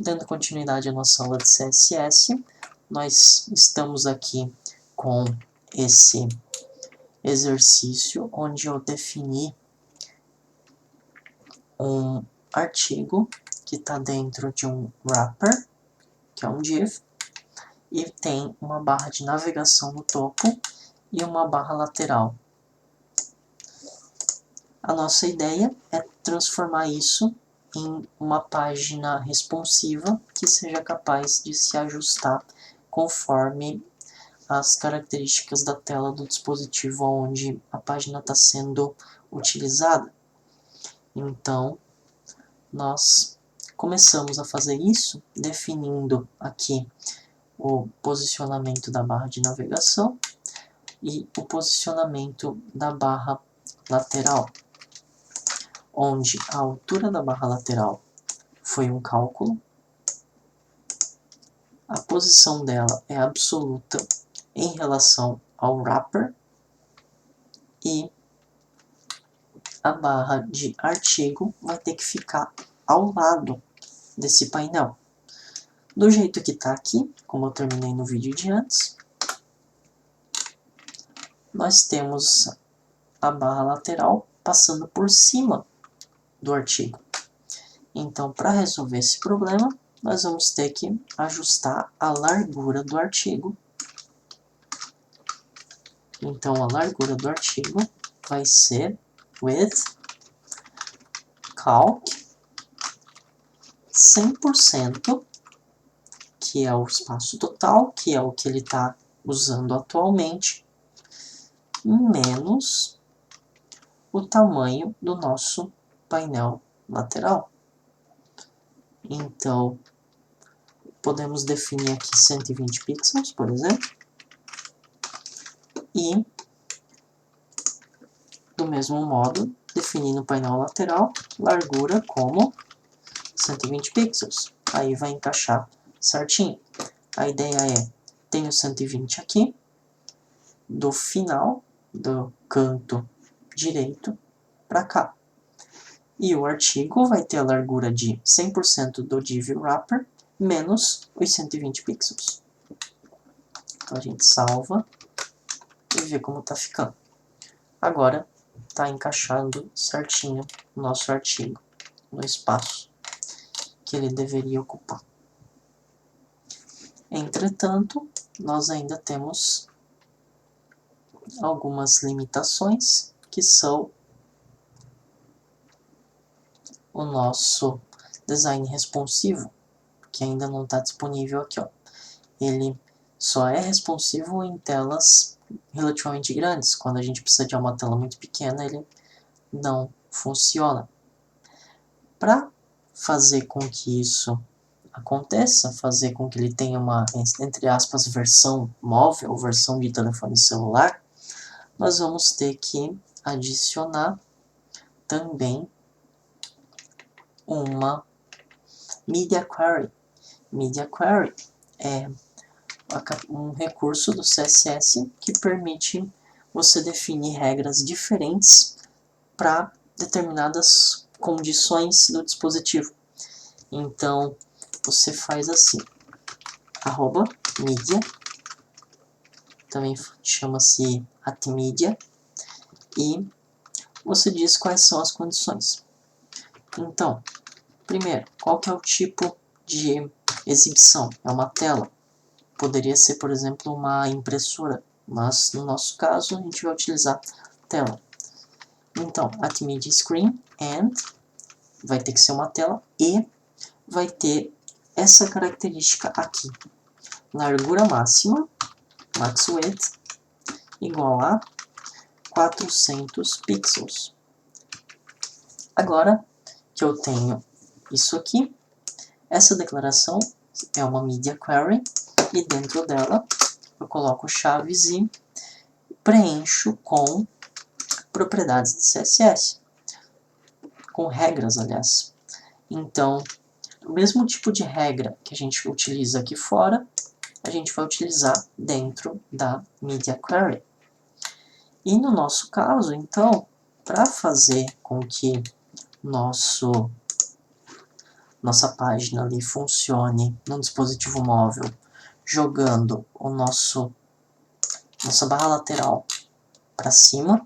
Dando continuidade à nossa aula de CSS, nós estamos aqui com esse exercício onde eu defini um artigo que está dentro de um wrapper, que é um div, e tem uma barra de navegação no topo e uma barra lateral. A nossa ideia é transformar isso em uma página responsiva que seja capaz de se ajustar conforme as características da tela do dispositivo onde a página está sendo utilizada. Então, nós começamos a fazer isso definindo aqui o posicionamento da barra de navegação e o posicionamento da barra lateral, onde a altura da barra lateral foi um cálculo, a posição dela é absoluta em relação ao wrapper e a barra de artigo vai ter que ficar ao lado desse painel. Do jeito que está aqui, como eu terminei no vídeo de antes, nós temos a barra lateral passando por cima do artigo. Então, para resolver esse problema, nós vamos ter que ajustar a largura do artigo. Então, a largura do artigo vai ser width calc 100%, que é o espaço total, que é o que ele está usando atualmente, menos o tamanho do nosso painel lateral. Então, podemos definir aqui 120 pixels, por exemplo, e, do mesmo modo, definir no painel lateral, largura como 120 pixels. Aí vai encaixar certinho. A ideia é, tenho 120 aqui, do final do canto direito para cá. E o artigo vai ter a largura de 100% do div wrapper menos os 120 pixels. Então a gente salva e vê como está ficando. Agora está encaixando certinho o nosso artigo no espaço que ele deveria ocupar. Entretanto, nós ainda temos algumas limitações, que são o nosso design responsivo, que ainda não está disponível aqui, ó. Ele só é responsivo em telas relativamente grandes. Quando a gente precisa de uma tela muito pequena, ele não funciona. Para fazer com que isso aconteça, fazer com que ele tenha uma, entre aspas, versão móvel, versão de telefone celular, nós vamos ter que adicionar também uma Media Query. Media Query é um recurso do CSS que permite você definir regras diferentes para determinadas condições do dispositivo. Então, você faz assim, @media, também chama-se @media, e você diz quais são as condições. Então, primeiro, qual que é o tipo de exibição? É uma tela. Poderia ser, por exemplo, uma impressora, mas no nosso caso a gente vai utilizar tela. Então, @media screen and vai ter que ser uma tela e vai ter essa característica aqui, largura máxima, max width, igual a 400 pixels. Agora que eu tenho isso aqui, essa declaração é uma media query e dentro dela eu coloco chaves e preencho com propriedades de CSS, com regras, aliás. Então, o mesmo tipo de regra que a gente utiliza aqui fora, a gente vai utilizar dentro da Media Query. E no nosso caso, então, para fazer com que nosso nossa página ali funcione no dispositivo móvel, jogando nossa barra lateral para cima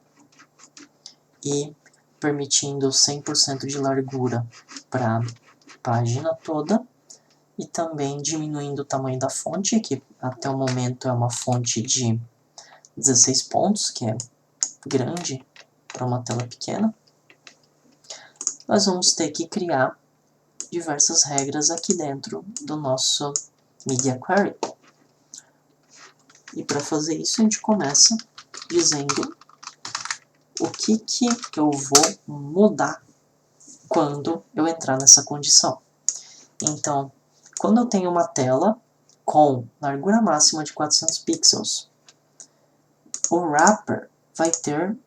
e permitindo 100% de largura para a página toda, e também diminuindo o tamanho da fonte, que até o momento é uma fonte de 16 pontos, que é grande para uma tela pequena. Nós vamos ter que criar diversas regras aqui dentro do nosso Media Query. E para fazer isso a gente começa dizendo o que eu vou mudar quando eu entrar nessa condição. Então, quando eu tenho uma tela com largura máxima de 400 pixels, o wrapper vai ter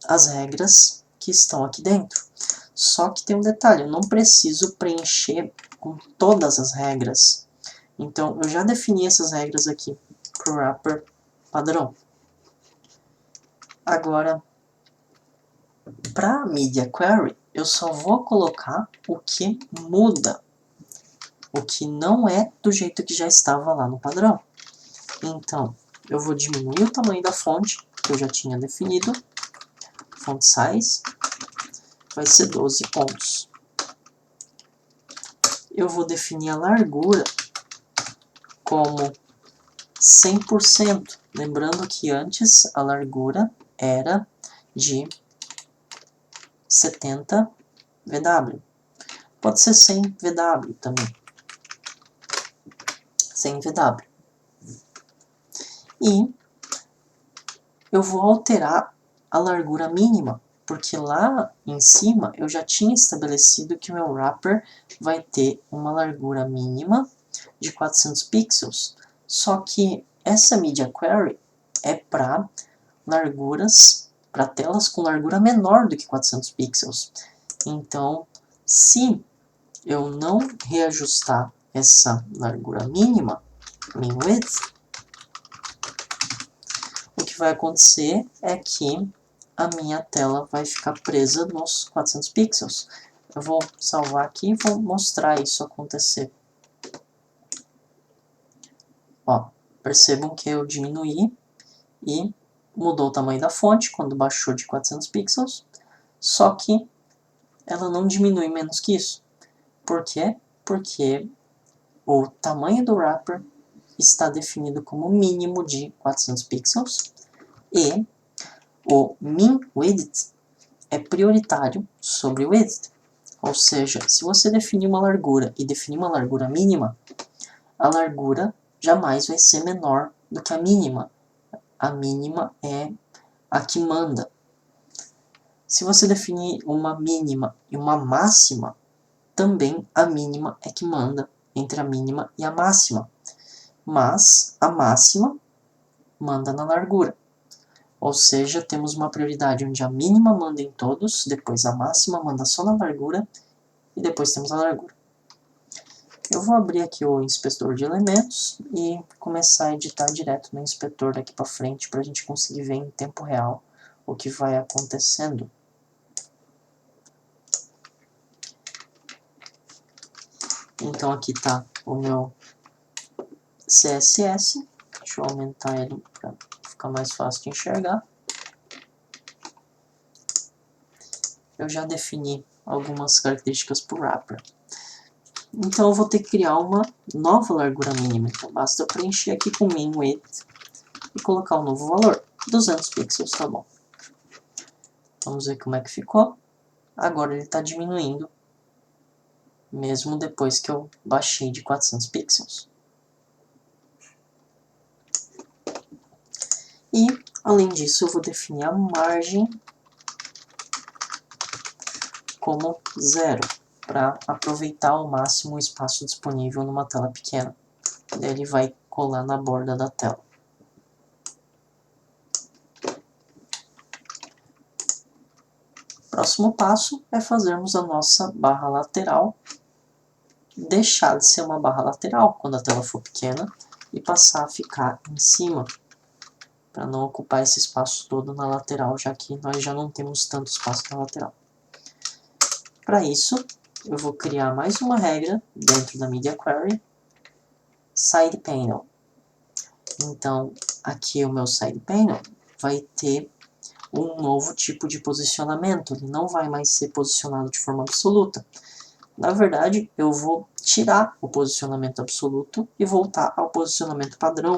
as regras que estão aqui dentro. Só que tem um detalhe, eu não preciso preencher com todas as regras. Então, eu já defini essas regras aqui para o wrapper padrão. Agora, para a Media Query, eu só vou colocar o que muda, o que não é do jeito que já estava lá no padrão. Então, eu vou diminuir o tamanho da fonte, que eu já tinha definido. Font size vai ser 12 pontos. Eu vou definir a largura como 100%. Lembrando que antes a largura era de 70 VW. Pode ser 100 VW também. 100 VW. E eu vou alterar a largura mínima, porque lá em cima eu já tinha estabelecido que o meu wrapper vai ter uma largura mínima de 400 pixels. Só que essa Media Query é para larguras, para telas com largura menor do que 400 pixels. Então, se eu não reajustar essa largura mínima, min width, o que vai acontecer é que a minha tela vai ficar presa nos 400 pixels. Eu vou salvar aqui e vou mostrar isso acontecer. Ó, percebam que eu diminuí e mudou o tamanho da fonte quando baixou de 400 pixels, só que ela não diminui menos que isso. Por quê? Porque o tamanho do wrapper está definido como mínimo de 400 pixels e o min width é prioritário sobre o width. Ou seja, se você definir uma largura e definir uma largura mínima, a largura jamais vai ser menor do que a mínima. A mínima é a que manda. Se você definir uma mínima e uma máxima, também a mínima é que manda entre a mínima e a máxima. Mas a máxima manda na largura. Ou seja, temos uma prioridade onde a mínima manda em todos, depois a máxima manda só na largura, e depois temos a largura. Eu vou abrir aqui o inspetor de elementos e começar a editar direto no inspetor daqui para frente, para a gente conseguir ver em tempo real o que vai acontecendo. Então aqui está o meu CSS, deixa eu aumentar ele para ficar mais fácil de enxergar. Eu já defini algumas características para o wrapper. Então eu vou ter que criar uma nova largura mínima. Então basta eu preencher aqui com min width e colocar um novo valor. 200 pixels, tá bom. Vamos ver como é que ficou. Agora ele está diminuindo, mesmo depois que eu baixei de 400 pixels. E, além disso, eu vou definir a margem como 0, para aproveitar ao máximo o espaço disponível numa tela pequena. Daí ele vai colar na borda da tela. Próximo passo é fazermos a nossa barra lateral deixar de ser uma barra lateral quando a tela for pequena e passar a ficar em cima, para não ocupar esse espaço todo na lateral, já que nós já não temos tanto espaço na lateral. Para isso, eu vou criar mais uma regra dentro da Media Query, Side Panel. Então, aqui o meu Side Panel vai ter um novo tipo de posicionamento, ele não vai mais ser posicionado de forma absoluta. Na verdade, eu vou tirar o posicionamento absoluto e voltar ao posicionamento padrão.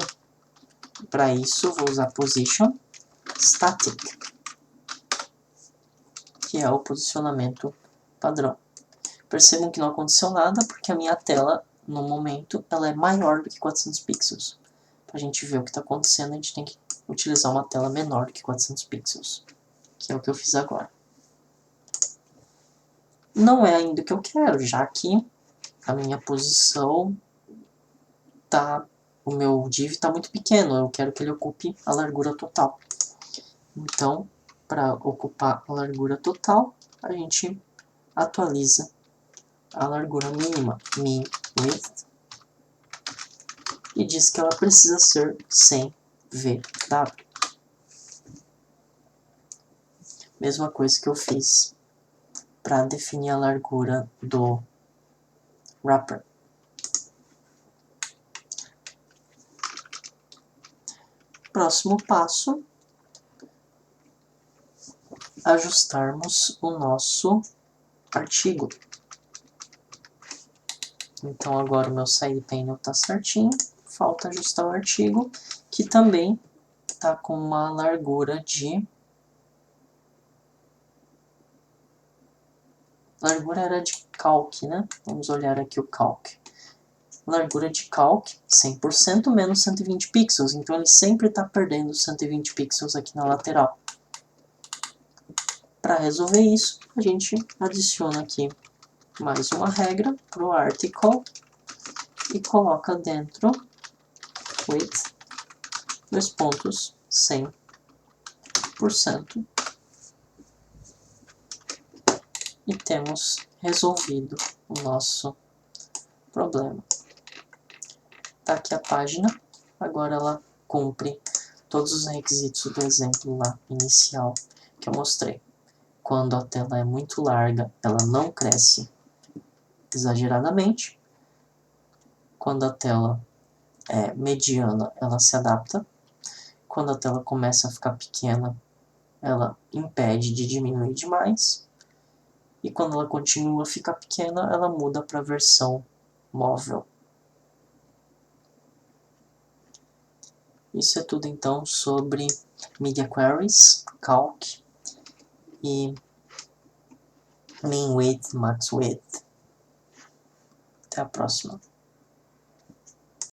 Para isso, eu vou usar Position Static, que é o posicionamento padrão. Percebam que não aconteceu nada, porque a minha tela, no momento, ela é maior do que 400 pixels. Para a gente ver o que está acontecendo, a gente tem que utilizar uma tela menor do que 400 pixels, que é o que eu fiz agora. Não é ainda o que eu quero, já que a minha posição o meu div está muito pequeno, eu quero que ele ocupe a largura total. Então, para ocupar a largura total, a gente atualiza a largura mínima, min width, e diz que ela precisa ser 100 VW. Mesma coisa que eu fiz para definir a largura do wrapper. Próximo passo, ajustarmos o nosso artigo. Então agora o meu side panel está certinho, falta ajustar o artigo, que também está com uma largura de... largura era de calc, né? Vamos olhar aqui o calc. Largura de calc, 100% menos 120 pixels, então ele sempre está perdendo 120 pixels aqui na lateral. Para resolver isso, a gente adiciona aqui mais uma regra para o article e coloca dentro width, 100%, e temos resolvido o nosso problema. Tá aqui a página, agora ela cumpre todos os requisitos do exemplo lá inicial que eu mostrei. Quando a tela é muito larga, ela não cresce exageradamente. Quando a tela é mediana, ela se adapta. Quando a tela começa a ficar pequena, ela impede de diminuir demais. E quando ela continua a ficar pequena, ela muda para a versão móvel. Isso é tudo então sobre Media Queries, Calc e Min Width, Max Width. Até a próxima.